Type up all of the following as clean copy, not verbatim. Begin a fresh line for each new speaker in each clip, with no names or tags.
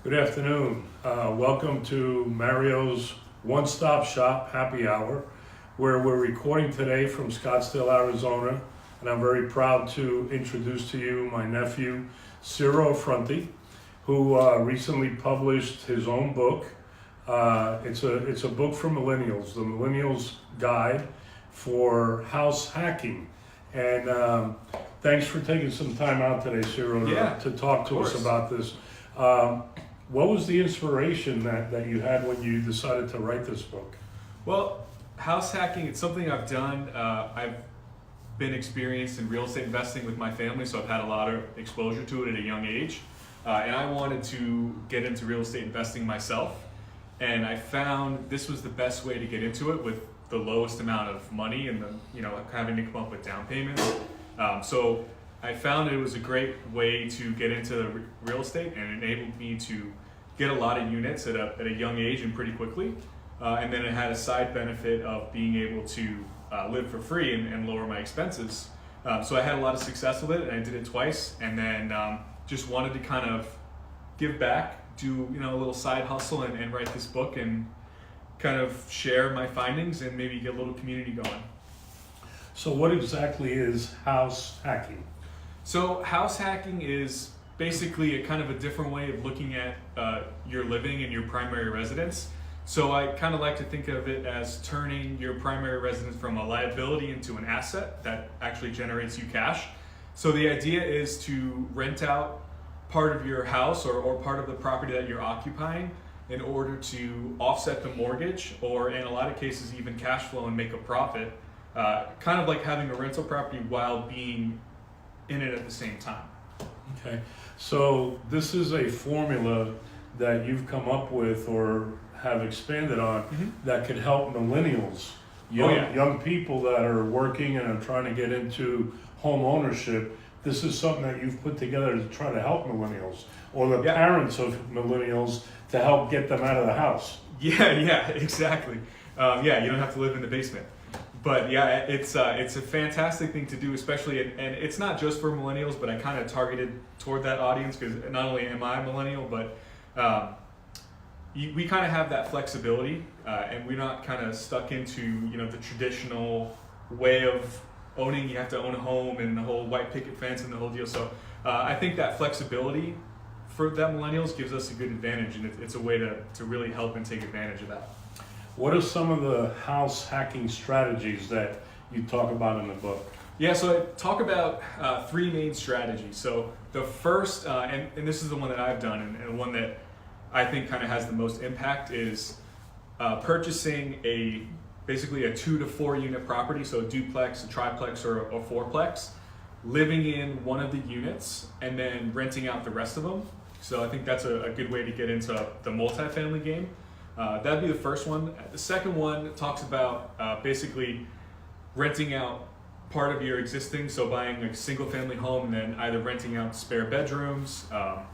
Good afternoon. Welcome to Mario's One Stop Shop Happy Hour, where we're recording today from Scottsdale, Arizona. And I'm very proud to introduce to you my nephew, Ciro Affronti, who recently published his own book. It's a book for millennials, the Millennials Guide for House Hacking. And thanks for taking some time out today, Ciro, to talk to us about this. What was the inspiration that you had when you decided to write this book?
Well, house hacking, it's something I've done. I've been experienced in real estate investing with my family, so I've had a lot of exposure to it at a young age. And I wanted to get into real estate investing myself. And I found this was the best way to get into it with the lowest amount of money and having to come up with down payments. So I found it was a great way to get into real estate, and enabled me to get a lot of units at a young age and pretty quickly. And then it had a side benefit of being able to live for free and lower my expenses. So I had a lot of success with it, and I did it twice, and then just wanted to kind of give back, do a little side hustle and write this book and kind of share my findings and maybe get a little community going.
So what exactly is house hacking?
So house hacking is basically a kind of a different way of looking at your living and your primary residence. So I kind of like to think of it as turning your primary residence from a liability into an asset that actually generates you cash. So the idea is to rent out part of your house or part of the property that you're occupying in order to offset the mortgage, or in a lot of cases even cash flow and make a profit. Kind of like having a rental property while being in it at the same time.
Okay, so this is a formula that you've come up with or have expanded on that could help millennials, young people that are working and are trying to get into home ownership. This is something that you've put together to try to help millennials or the parents of millennials to help get them out of the house.
Yeah, exactly. You don't have to live in the basement. But yeah, it's a fantastic thing to do, especially, and it's not just for millennials, but I kind of targeted toward that audience because not only am I a millennial, but we kind of have that flexibility, and we're not kind of stuck into the traditional way of owning. You have to own a home and the whole white picket fence and the whole deal. So I think that flexibility for that millennials gives us a good advantage, and it's a way to really help and take advantage of that.
What are some of the house hacking strategies that you talk about in the book?
Yeah, so I talk about three main strategies. So the first, and this is the one that I've done, and one that I think kind of has the most impact, is purchasing basically a 2 to 4 unit property, so a duplex, a triplex, or a fourplex, living in one of the units, and then renting out the rest of them. So I think that's a good way to get into the multifamily game. That'd be the first one. The second one talks about basically renting out part of your existing, so buying a single family home and then either renting out spare bedrooms. A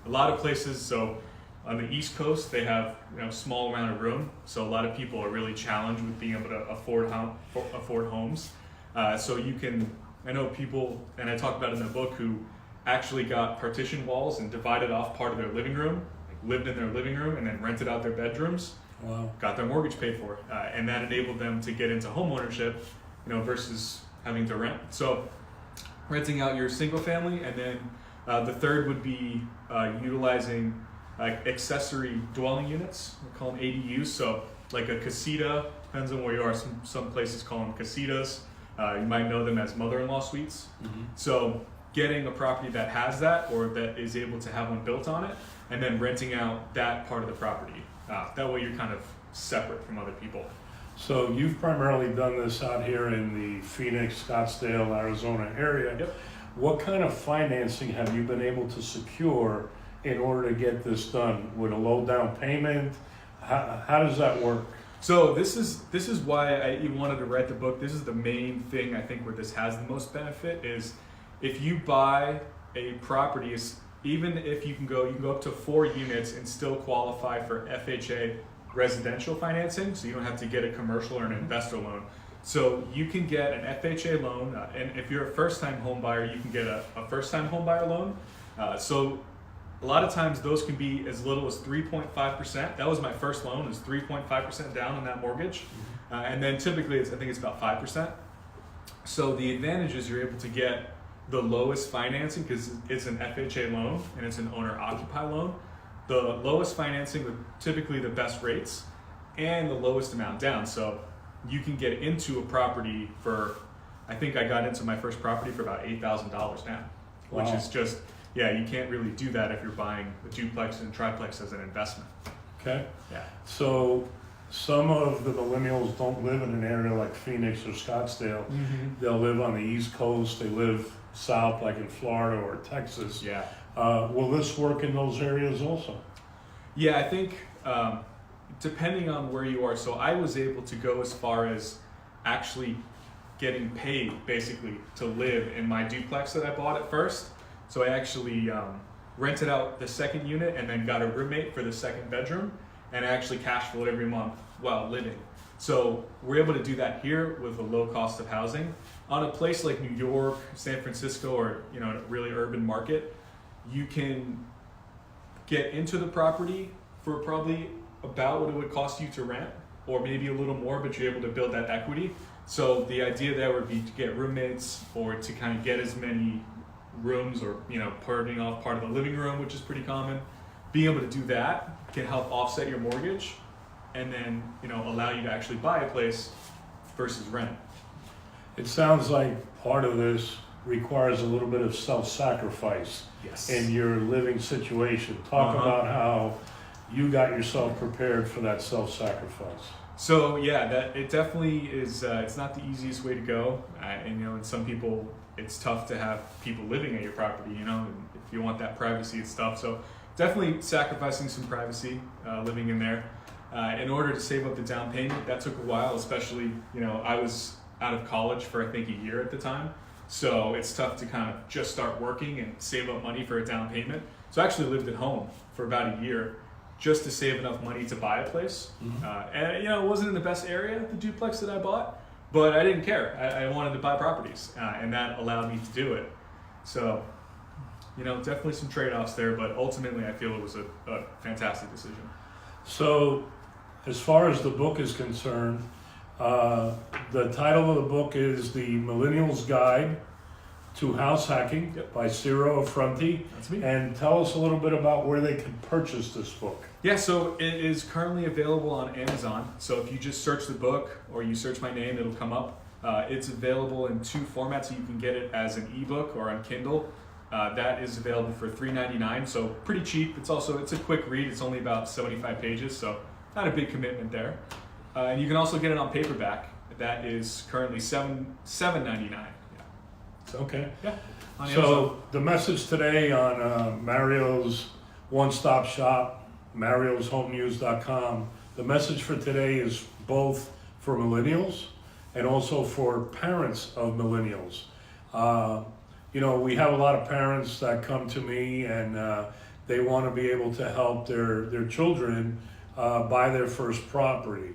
lot of places, so on the East Coast, they have small amount of room, so a lot of people are really challenged with being able to afford homes. So you can, I know people, and I talk about it in the book, who actually got partition walls and divided off part of their living room, lived in their living room, and then rented out their bedrooms.
Wow. Got
their mortgage paid for, and that enabled them to get into home ownership, versus having to rent. So renting out your single family, and then the third would be utilizing accessory dwelling units. We call them ADUs. So like a casita, depends on where you are. Some places call them casitas. You might know them as mother-in-law suites. So getting a property that has that, or that is able to have one built on it, and then renting out that part of the property. That way you're kind of separate from other people.
So you've primarily done this out here in the Phoenix, Scottsdale, Arizona area.
Yep.
What kind of financing have you been able to secure in order to get this done? With a low down payment? How does that work?
So this is why I even wanted to write the book. This is the main thing I think where this has the most benefit is if you buy a property, even if you can go up to 4 units and still qualify for FHA residential financing, so you don't have to get a commercial or an investor loan. So you can get an FHA loan, and if you're a first-time home buyer, you can get a first-time home buyer loan. So a lot of times those can be as little as 3.5%. That was my first loan, is 3.5% down on that mortgage. And then typically I think it's about 5%. So the advantage is you're able to get the lowest financing because it's an FHA loan and it's an owner-occupied loan. The lowest financing with typically the best rates and the lowest amount down. So you can get into a property for, I think I got into my first property for about $8,000 now, which is just, yeah, you can't really do that if you're buying a duplex and triplex as an investment.
Okay.
Yeah.
So some of the millennials don't live in an area like Phoenix or Scottsdale. They'll live on the East Coast. They live south, like in Florida or Texas.
Yeah.
Will this work in those areas also?
Yeah, I think depending on where you are. So I was able to go as far as actually getting paid basically to live in my duplex that I bought at first. So I actually rented out the second unit and then got a roommate for the second bedroom, and I actually cash flowed every month while living. So we're able to do that here with a low cost of housing. On a place like New York, San Francisco, or a really urban market, you can get into the property for probably about what it would cost you to rent, or maybe a little more, but you're able to build that equity. So the idea there would be to get roommates or to kind of get as many rooms, or parting off part of the living room, which is pretty common. Being able to do that can help offset your mortgage and then allow you to actually buy a place versus rent.
It sounds like part of this requires a little bit of self-sacrifice
Yes.
in your living situation. Talk about how you got yourself prepared for that self-sacrifice.
So yeah, that it definitely is. It's not the easiest way to go, and some people, it's tough to have people living at your property. And if you want that privacy, it's tough. So definitely sacrificing some privacy, living in there, in order to save up the down payment. That took a while, especially I was out of college for I think a year at the time. So it's tough to kind of just start working and save up money for a down payment. So I actually lived at home for about a year just to save enough money to buy a place. And it wasn't in the best area, the duplex that I bought, but I didn't care. I wanted to buy properties, and that allowed me to do it. So, definitely some trade-offs there, but ultimately I feel it was a fantastic decision.
So, as far as the book is concerned, the title of the book is The Millennial's Guide to House Hacking by Ciro Affronti.
That's me.
And tell us a little bit about where they can purchase this book.
Yeah, so it is currently available on Amazon. So if you just search the book or you search my name, it'll come up. It's available in two formats. So you can get it as an ebook or on Kindle. That is available for $3.99, so pretty cheap. It's a quick read. It's only about 75 pages, so not a big commitment there. And you can also get it on paperback. That is currently $7.99.
Okay.
Yeah. On
So
Amazon.
the message today on Mario's one-stop shop, marioshomenews.com, the message for today is both for millennials and also for parents of millennials. We have a lot of parents that come to me and they want to be able to help their children buy their first property.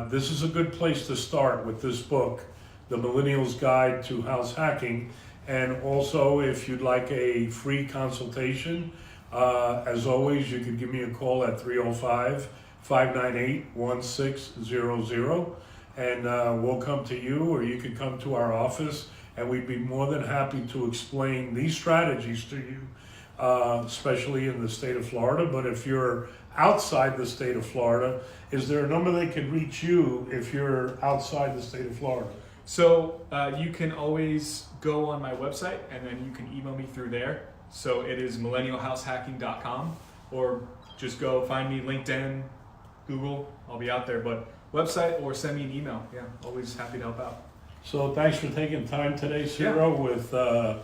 This is a good place to start with this book, The Millennial's Guide to House Hacking. And also, if you'd like a free consultation, as always, you could give me a call at 305-598-1600, and we'll come to you, or you could come to our office, and we'd be more than happy to explain these strategies to you, especially in the state of Florida. But if you're outside the state of Florida, is there a number they could reach you if you're outside the state of Florida?
So you can always go on my website and then you can email me through there. So it is millennialhousehacking.com, or just go find me LinkedIn, Google, I'll be out there. But website or send me an email. Yeah, always happy to help out.
So thanks for taking time today, Ciro, with the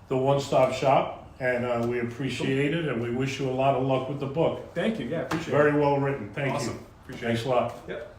One-Stop Shop. And we appreciate it, and we wish you a lot of luck with the book.
Thank you. Yeah, appreciate it.
Very well written. Thank
Awesome.
you.
Appreciate
Thanks
it.
a lot.
Yep.